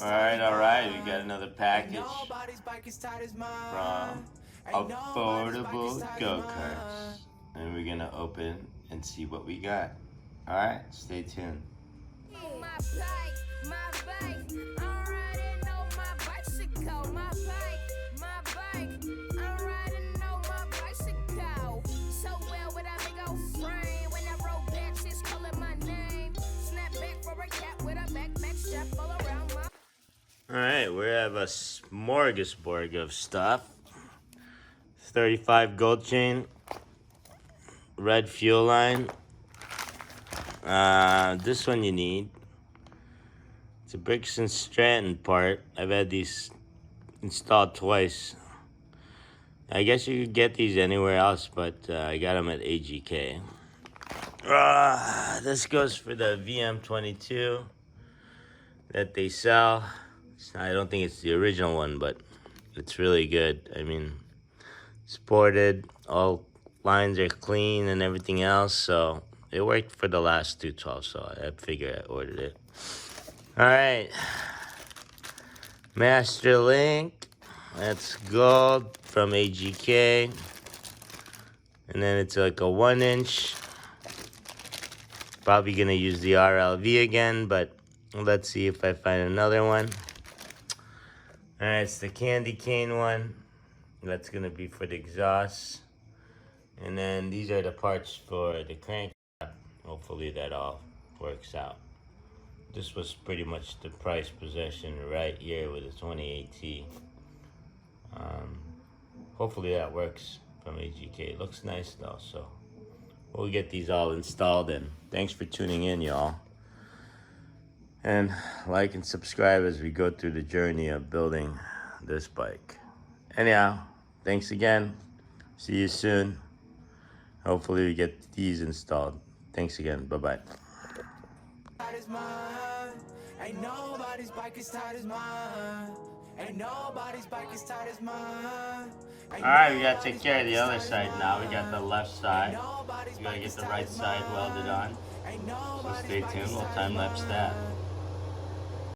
Alright, we got another package from Affordable Go Karts. And we're gonna open and see what we got. Alright, stay tuned. Alright, we have a smorgasbord of stuff. 35 gold chain, red fuel line. This one you need. It's a Briggs & Stratton part. I've had these installed twice. I guess you could get these anywhere else, but I got them at AGK. This goes for the VM22 that they sell. I don't think it's the original one, but it's really good. I mean, sported, all lines are clean and everything else, so it worked for the last 212, so I figured I ordered it. Alright, Master Link, that's gold from AGK, and then it's like a 1-inch. Probably gonna use the RLV again, but let's see if I find another one. Alright, it's the candy cane one. That's gonna be for the exhaust. And then these are the parts for the crank. Hopefully that all works out. This was pretty much the price possession right here with the 28T. Hopefully that works from AGK. It looks nice though, so we'll get these all installed in. Thanks for tuning in, y'all. And like and subscribe as we go through the journey of building this bike. Anyhow, thanks again. See you soon. Hopefully we get these installed. Thanks again. Bye-bye. Ain't nobody's bike as tight as mine. Ain't nobody's bike as tight as mine. Alright, we gotta take care of the other side now. We got the left side. We gotta get the right side welded on. So stay tuned, we'll time lapse that.